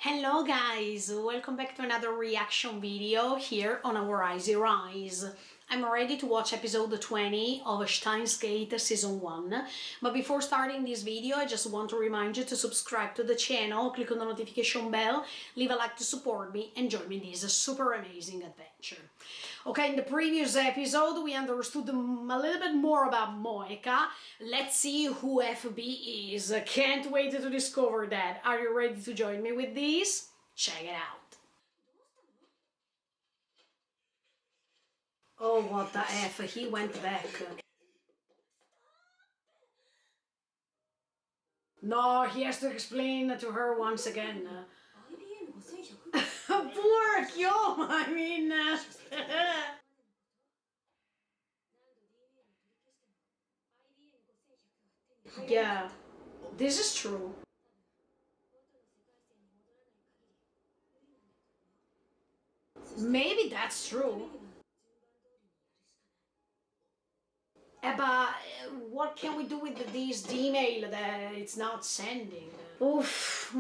Hello guys, welcome back to another reaction video here on our Icy Rise. I'm ready to watch episode 20 of Steins season 1, but before starting this video I just want to remind you to subscribe to the channel, click on the notification bell, leave a like to support me and join me in this super amazing adventure. Okay, in the previous episode we understood a little bit more about Moeka. Let's see who FB is. Can't wait to discover that. Are you ready to join me with this? Check it out. Oh, what the F, he went back. No, he has to explain to her once again. Poor Kyoma, I mean... yeah, this is true. Maybe that's true. But what can we do with this email that it's not sending? Oof.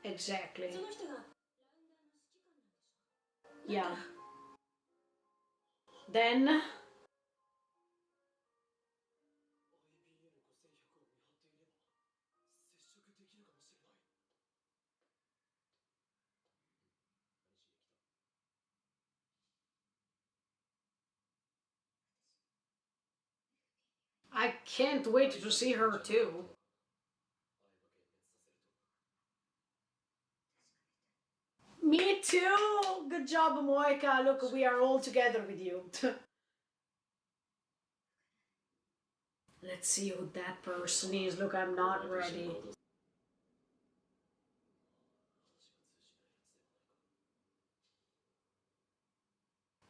Exactly. Yeah. Then I can't wait to see her too. Me too! Good job, Moeka. Look, we are all together with you. Let's see who that person is. Look, I'm not ready.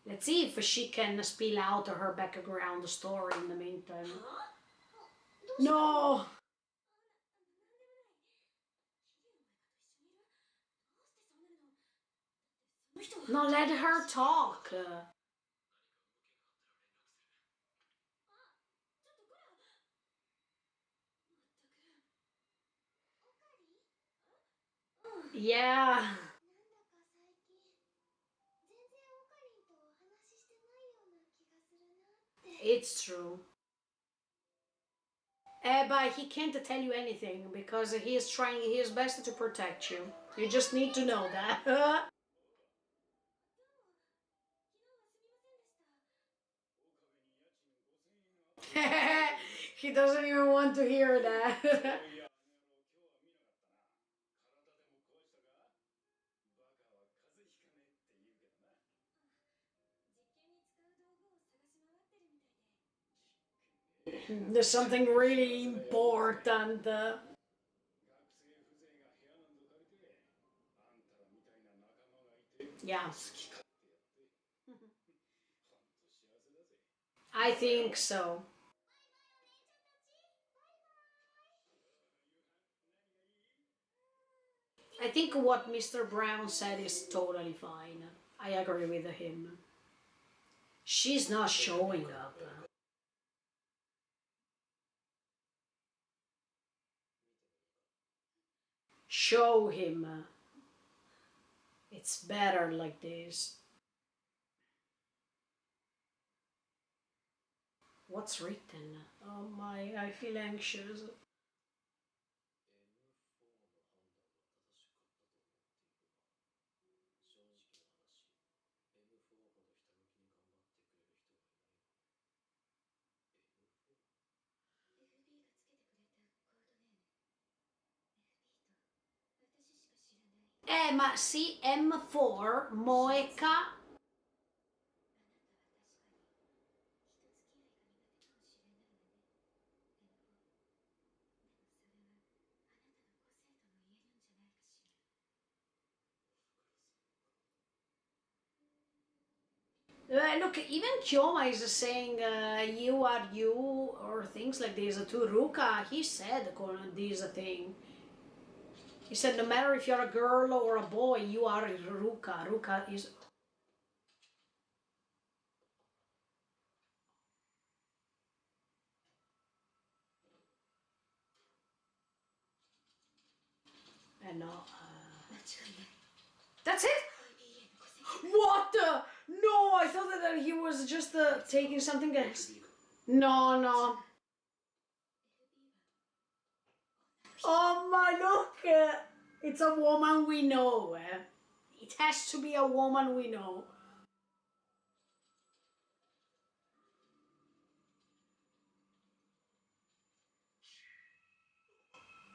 Let's see if she can spill out her background story in the meantime. No! No, let her talk. Yeah. It's true. But he can't tell you anything because he is trying his best to protect you. You just need to know that. He doesn't even want to hear that. There's something really important. Yeah. I think so. I think what Mr. Brown said is totally fine. I agree with him. She's not showing up. Show him. It's better like this. What's written? Oh my, I feel anxious. Ma sì, M4, Moeka. Look, even Kyoma is saying you are you or things like this to Ruka. He said this thing. He said no matter if you're a girl or a boy, you are Ruka. Ruka is... No. That's it? What the? No, I thought that he was just taking something else. No, no. Oh my, look! It's a woman we know. It has to be a woman we know.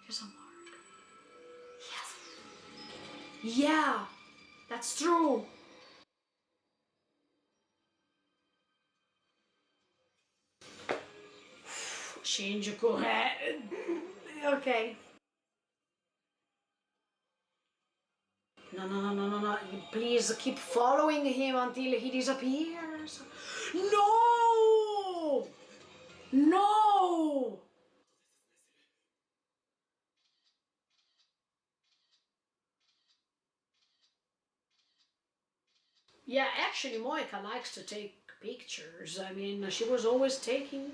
There's a mark. Yes. Yeah, that's true. Shinjuku head. Okay. No, no, no, no, no, no. Please keep following him until he disappears. No! No! Yeah, actually, Moeka likes to take pictures. I mean, she was always taking.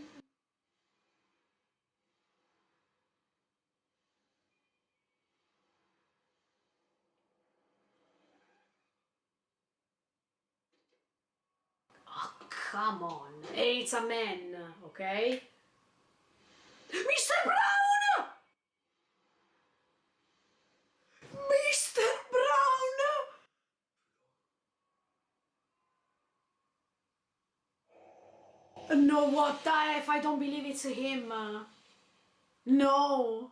Oh, come on. It's a man, okay? Mr. Brown! Mr. Brown! No, what the F? I don't believe it's him. No.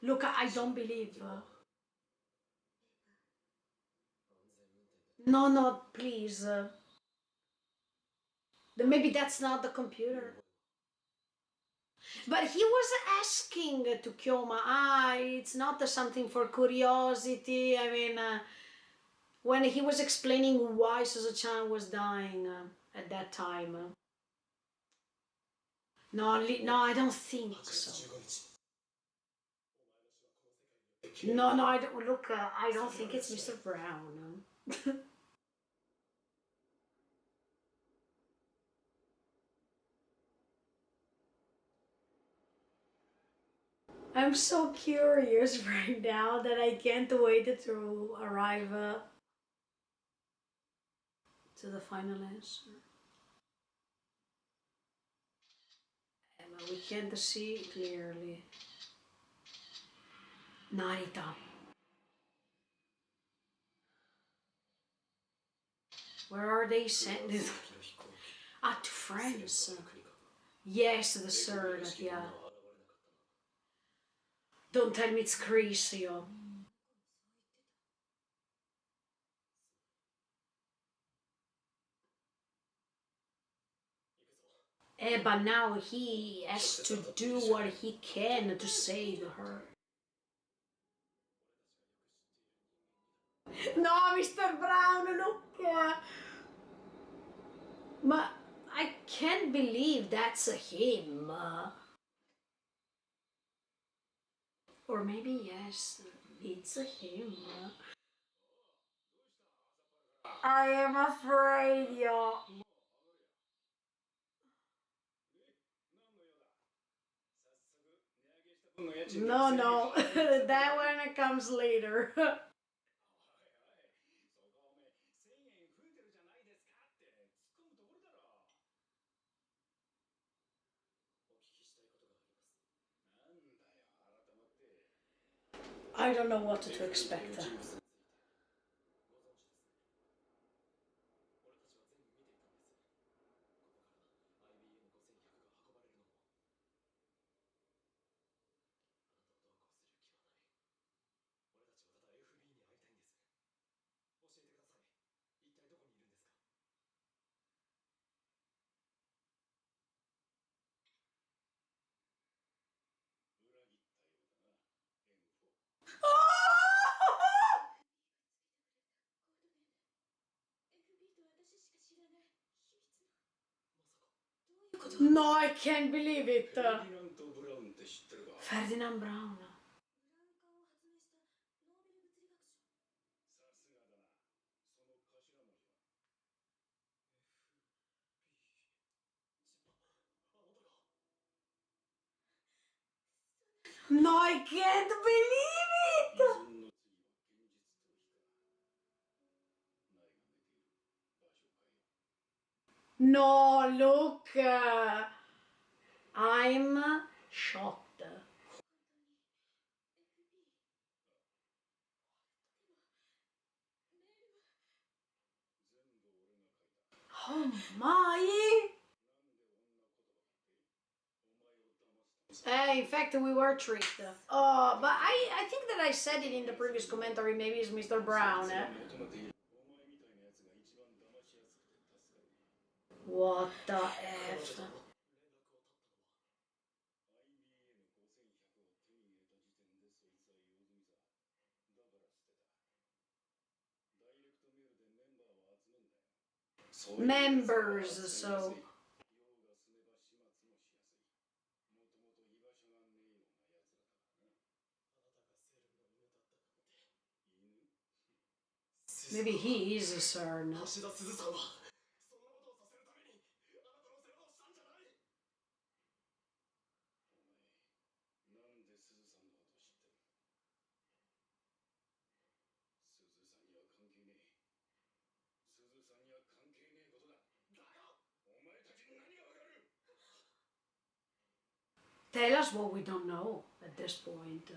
Look, I don't believe. No, no, please. Maybe that's not the computer. But he was asking to Kyoma, it's not something for curiosity. I mean, when he was explaining why Suzu-chan was dying at that time. No, no, I don't think so. No, no, I don't. Look, I don't think it's Mr. Brown. I'm so curious right now that I can't wait to arrive to the final answer. We can't see clearly. Narita. Where are they sent? Ah, to France. Yes, the third, yeah. Don't tell me it's Crisio. But now he has to do what he can to save her. No, Mr. Brown, look! But I can't believe that's him. Or maybe yes, it's him. I am afraid, yo. No, no, that one comes later. I don't know what to expect. No, I can't believe it. Ferdinand Brown. No, I can't believe No, look, I'm shocked. Oh my! In fact, we were tricked. But I think that I said it in the previous commentary. Maybe it's Mr. Brown. What the F? Members, so. Maybe he is a CERN. Tell us what we don't know at this point.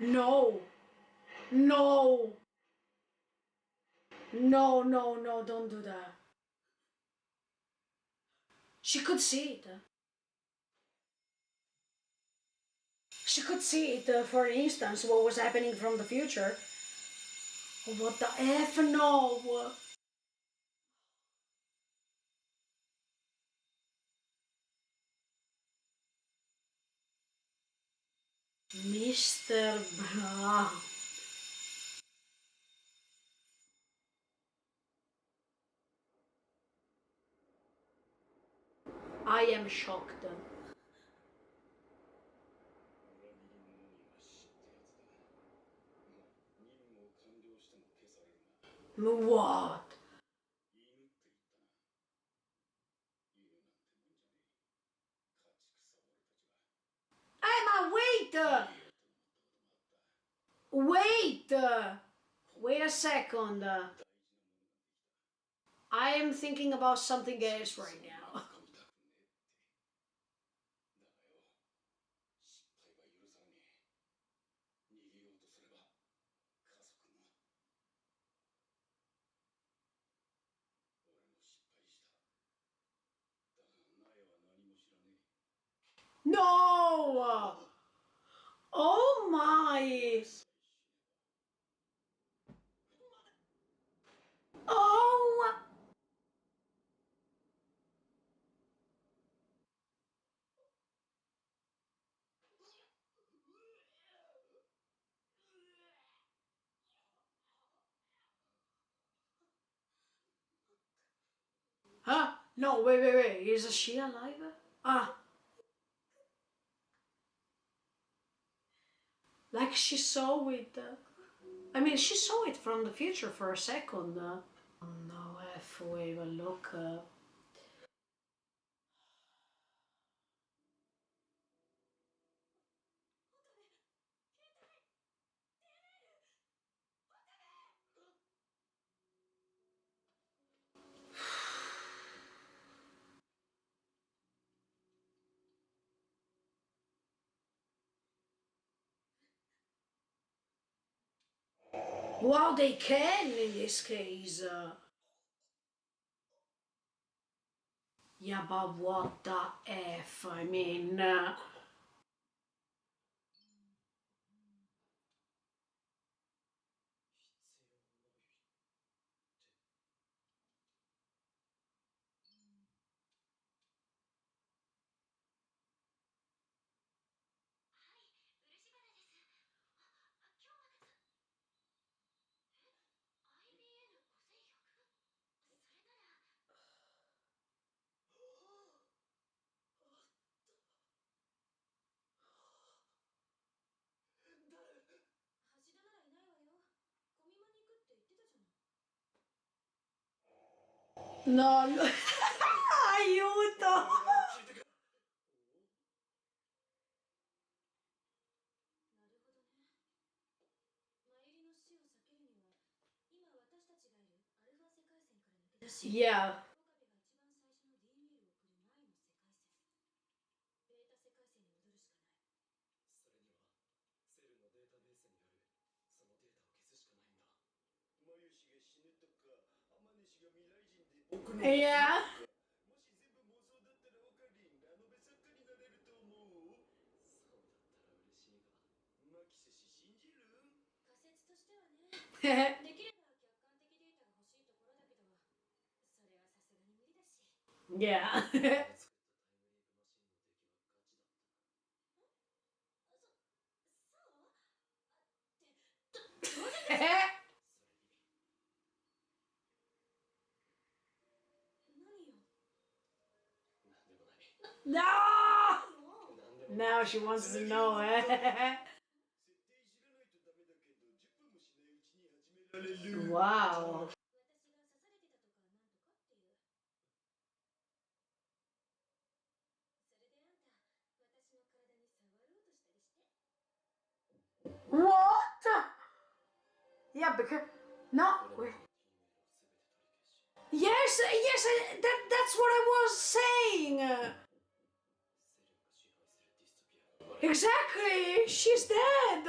No! No! No, no, no, don't do that. She could see it. She could see it, for instance, what was happening from the future. What the F? No! Mr. Brown. I am shocked. What? Hey, ma, wait! Wait! Wait a second. I am thinking about something else right now. No! Oh my! Oh! Huh? No, wait. Is she alive? Ah, like she saw it. I mean, she saw it from the future for a second. No, F wave, look. Wow, they can in this case. Yeah, but what the F? I mean, No, no. Aiuto! Yeah. Yeah. Yeah. No! Now she wants to know, eh? Wow. What? Yeah, because no. Wait. Yes, yes, that's what I was saying. Exactly. She's dead.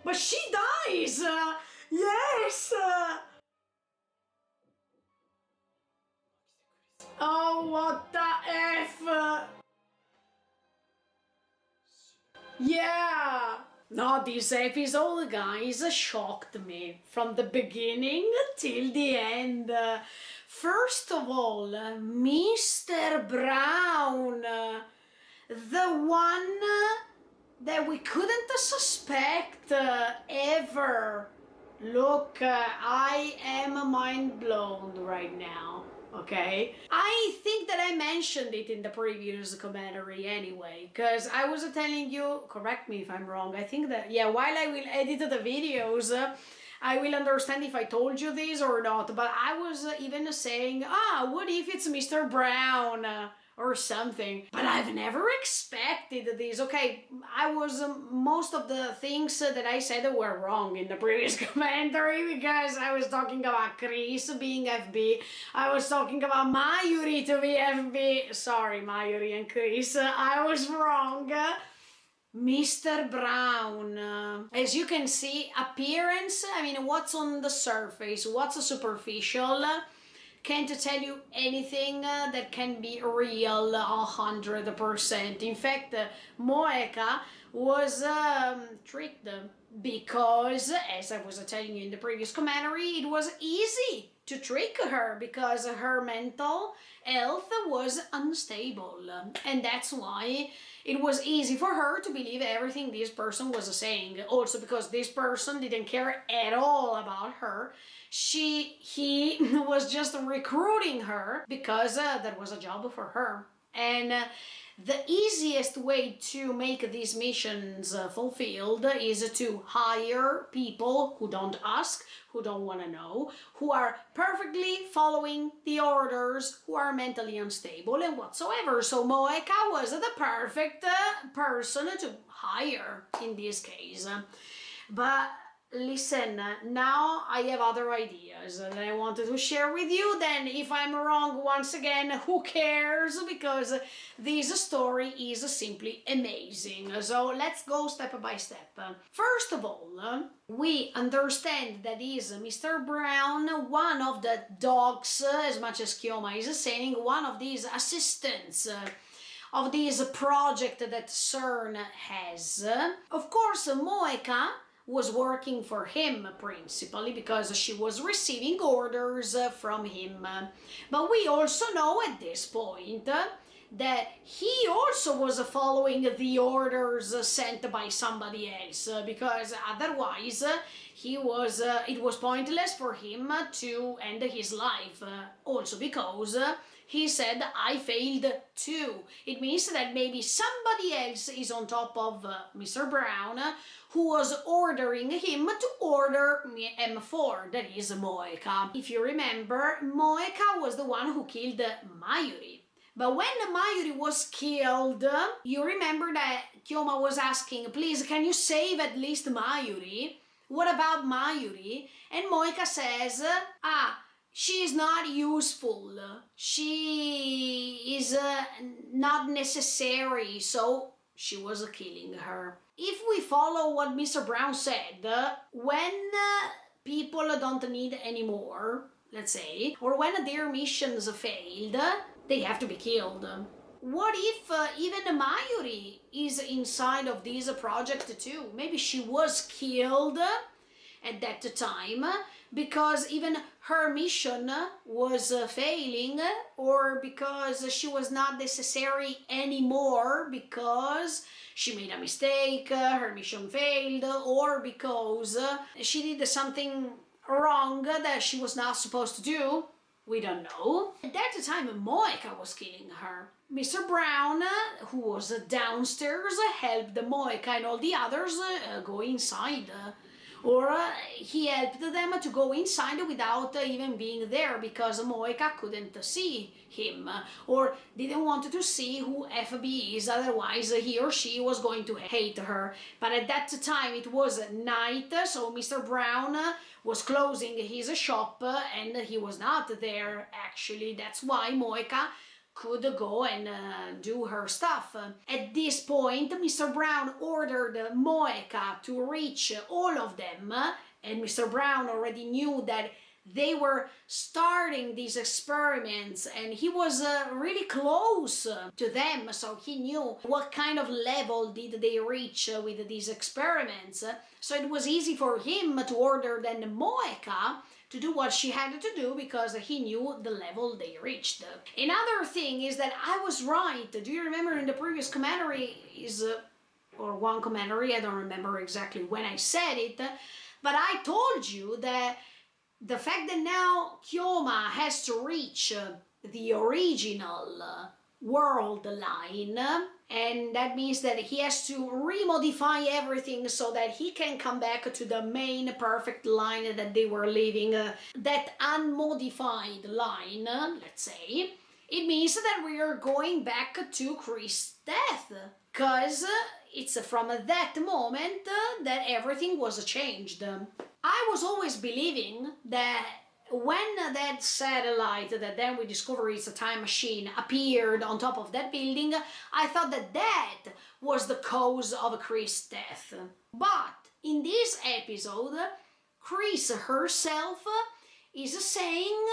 But she dies. Yes. Oh, what the F? Yeah. No, this episode, guys, shocked me from the beginning till the end. First of all, Mr. Brown, the one that we couldn't suspect ever. Look, I am mind blown right now. Okay, I think that I mentioned it in the previous commentary anyway, because I was telling you, correct me if I'm wrong, I think that, yeah, while I will edit the videos, I will understand if I told you this or not, but I was even saying, what if it's Mr. Brown? Or something, but I've never expected this. Okay, I was most of the things that I said were wrong in the previous commentary, because I was talking about Chris being FB, I was talking about Mayuri to be FB. Sorry, Mayuri and Chris, I was wrong. Mr. Brown, as you can see, appearance, I mean, what's on the surface, what's superficial, can't tell you anything that can be real 100%. In fact, Moeka was tricked because, as I was telling you in the previous commentary, it was easy to trick her because her mental health was unstable, and that's why it was easy for her to believe everything this person was saying. Also because this person didn't care at all about her. He was just recruiting her because that was a job for her. And the easiest way to make these missions fulfilled is to hire people who don't ask, who don't want to know, who are perfectly following the orders, who are mentally unstable and whatsoever. So Moeka was the perfect person to hire in this case. But listen, now I have other ideas that I wanted to share with you. Then if I'm wrong once again, who cares, because this story is simply amazing. So let's go step by step. First of all, we understand that is Mr. Brown, one of the dogs, as much as Kioma is saying, one of these assistants of this project that CERN has. Of course, Moeka was working for him principally because she was receiving orders from him. But we also know at this point that he also was following the orders sent by somebody else, because otherwise it was pointless for him to end his life, also because he said, I failed too. It means that maybe somebody else is on top of Mr. Brown, who was ordering him to order M4, that is Moeka. If you remember, Moeka was the one who killed Mayuri. But when Mayuri was killed, you remember that Kyoma was asking, please, can you save at least Mayuri? What about Mayuri? And Moeka says, she is not useful. She is not necessary, so she was killing her. If we follow what Mr. Brown said, when people don't need anymore, let's say, or when their missions failed, they have to be killed. What if even Mayuri is inside of this project too? Maybe she was killed at that time because even her mission was failing, or because she was not necessary anymore because she made a mistake, her mission failed, or because she did something wrong that she was not supposed to do. We don't know. At that time, Moeka was killing her. Mr. Brown, who was downstairs, helped Moeka and all the others go inside. Or he helped them to go inside without even being there, because Moeka couldn't see him, or didn't want to see who FB is, otherwise he or she was going to hate her. But at that time it was night, so Mr. Brown was closing his shop and he was not there actually. That's why Moeka could go and do her stuff. At this point, Mr. Brown ordered Moeka to reach all of them, and Mr. Brown already knew that they were starting these experiments, and he was really close to them, so he knew what kind of level did they reach with these experiments. So it was easy for him to order then Moeka to do what she had to do, because he knew the level they reached. Another thing is that I was right. Do you remember in the previous commentary or one commentary, I don't remember exactly when I said it, but I told you that the fact that now Kyoma has to reach the original world line, and that means that he has to remodify everything so that he can come back to the main perfect line that they were living, that unmodified line, let's say. It means that we are going back to Chris' death, because it's from that moment that everything was changed. I was always believing that when that satellite that then we discover is a time machine appeared on top of that building, I thought that that was the cause of Chris' death. But in this episode, Chris herself is saying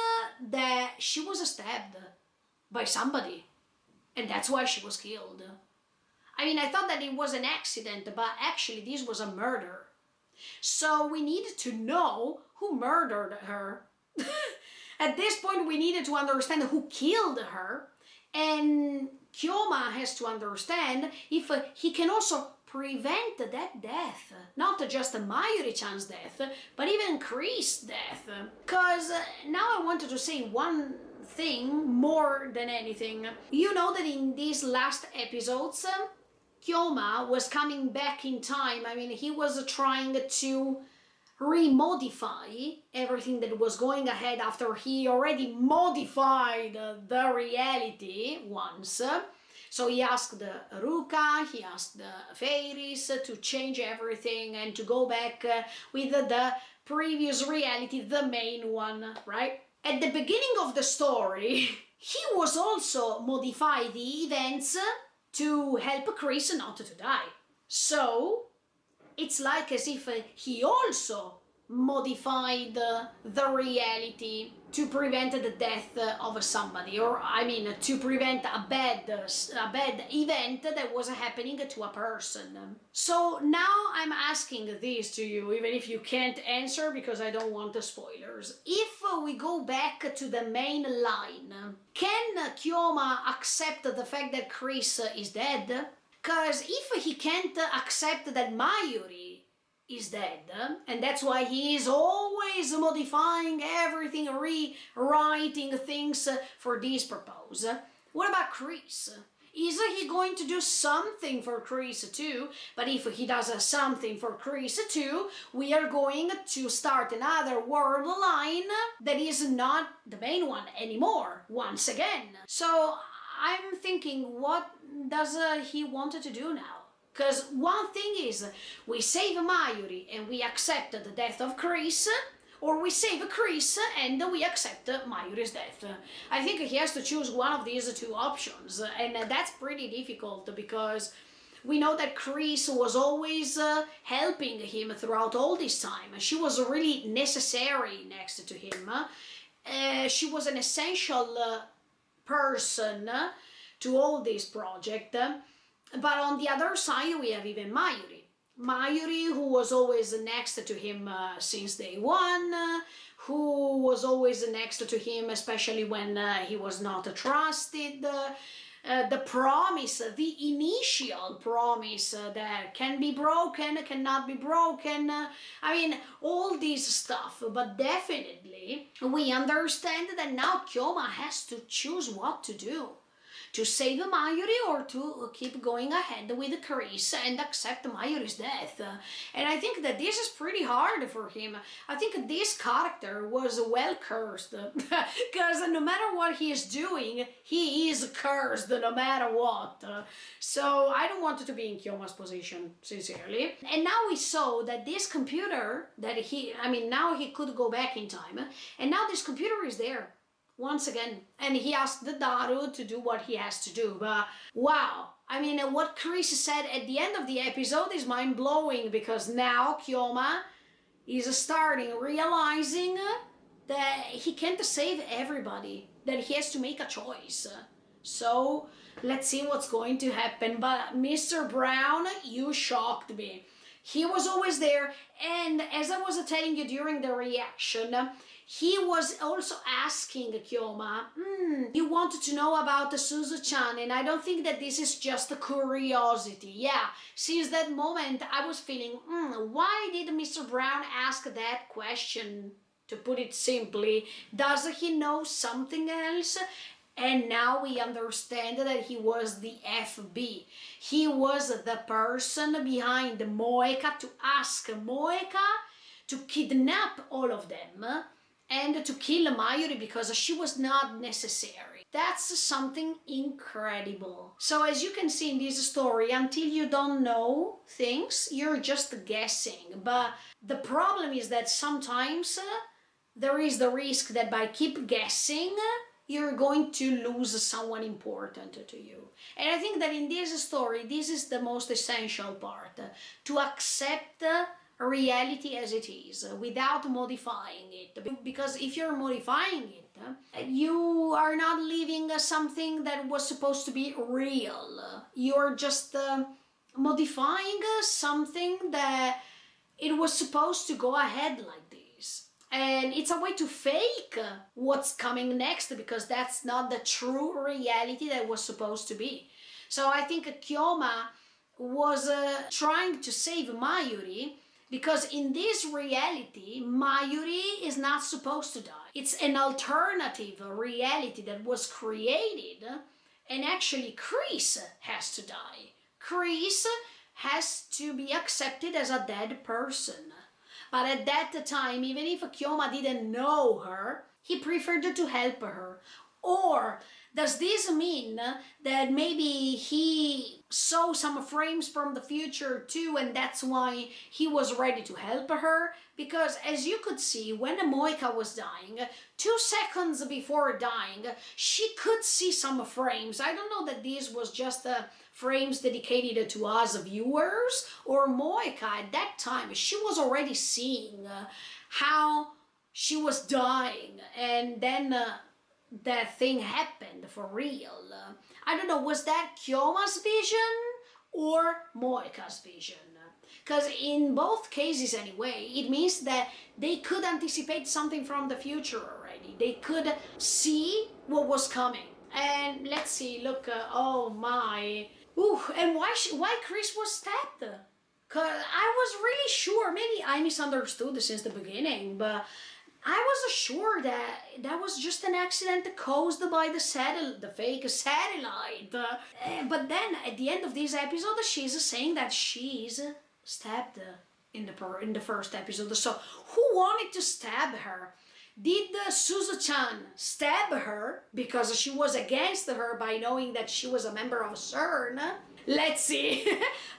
that she was stabbed by somebody, and that's why she was killed. I mean, I thought that it was an accident, but actually this was a murder. So we needed to know who murdered her. At this point we needed to understand who killed her, and Kyoma has to understand if he can also prevent that death. Not just Mayuri-chan's death, but even Chris' death. Because now I wanted to say one thing more than anything. You know that in these last episodes, Kyoma was coming back in time. I mean, he was trying to remodify everything that was going ahead after he already modified the reality once. So he asked Ruka, he asked the fairies to change everything and to go back with the previous reality, the main one, right? At the beginning of the story, he was also modify the events to help Chris not to die. So it's like as if he also modified the reality to prevent the death of somebody, or I mean to prevent a bad event that was happening to a person. So now I'm asking this to you, even if you can't answer because I don't want the spoilers. If we go back to the main line, can Kyoma accept the fact that Chris is dead? Because if he can't accept that Mayuri is dead, and that's why he is always modifying everything, rewriting things for this purpose. What about Chris? Is he going to do something for Chris too? But if he does something for Chris too, we are going to start another world line that is not the main one anymore, once again. So I'm thinking, what does he want to do now? Because one thing is, we save Mayuri and we accept the death of Chris, or we save Chris and we accept Mayuri's death. I think he has to choose one of these two options, and that's pretty difficult because we know that Chris was always helping him throughout all this time. She was really necessary next to him. She was an essential person to all this project. But on the other side, we have even Mayuri. Mayuri, who was always next to him since day one, who was always next to him, especially when he was not trusted. The promise, the initial promise that can be broken, cannot be broken. I mean, all this stuff. But definitely, we understand that now Kyoma has to choose what to do. To save Mayuri or to keep going ahead with Chris and accept Mayuri's death. And I think that this is pretty hard for him. I think this character was well cursed because no matter what he is doing, he is cursed no matter what. So I don't want to be in Kyoma's position, sincerely. And now we saw that this computer that now he could go back in time, and now this computer is there. Once again, and he asked the Daru to do what he has to do. But wow, I mean, what Chris said at the end of the episode is mind-blowing, because now Kyoma is realizing that he can't save everybody, that he has to make a choice. So let's see what's going to happen. But Mr. Brown, you shocked me. He was always there, and as I was telling you during the reaction, he was also asking Kyoma, you wanted to know about the Suzu-chan, and I don't think that this is just a curiosity. Yeah, since that moment I was feeling, why did Mr. Brown ask that question? To put it simply, does he know something else? And now we understand that he was the FB. He was the person behind Moeka to ask Moeka to kidnap all of them and to kill Mayuri because she was not necessary. That's something incredible. So as you can see in this story, until you don't know things, you're just guessing. But the problem is that sometimes there is the risk that by keep guessing, you're going to lose someone important to you. And I think that in this story, this is the most essential part, to accept reality as it is, without modifying it. Because if you're modifying it, you are not living something that was supposed to be real. You're just modifying something that it was supposed to go ahead like this. And it's a way to fake what's coming next, because that's not the true reality that was supposed to be. So I think Kyoma was trying to save Mayuri, because in this reality, Mayuri is not supposed to die. It's an alternative reality that was created, and actually Chris has to die. Chris has to be accepted as a dead person. But at that time, even if Kyoma didn't know her, he preferred to help her. Or does this mean that maybe he saw some frames from the future too, and that's why he was ready to help her? Because as you could see, when Moeka was dying, 2 seconds before dying, she could see some frames. I don't know that this was just frames dedicated to us viewers, or Moeka at that time, she was already seeing how she was dying, and then that thing happened for real. I don't know, was that Kyoma's vision or Moeka's vision? Because in both cases anyway, it means that they could anticipate something from the future already. They could see what was coming. And let's see, look, oh my. Ooh, and why Chris was stabbed? Cause I was really sure, maybe I misunderstood since the beginning, but I was sure that that was just an accident caused by the fake satellite. But then at the end of this episode, she's saying that she's stabbed in the first episode. So who wanted to stab her? Did Suzu-chan stab her because she was against her by knowing that she was a member of CERN? Let's see.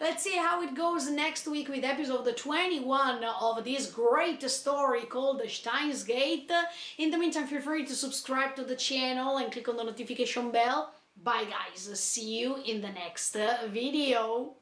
Let's see how it goes next week with episode 21 of this great story called Steins Gate. In the meantime, feel free to subscribe to the channel and click on the notification bell. Bye guys, see you in the next video.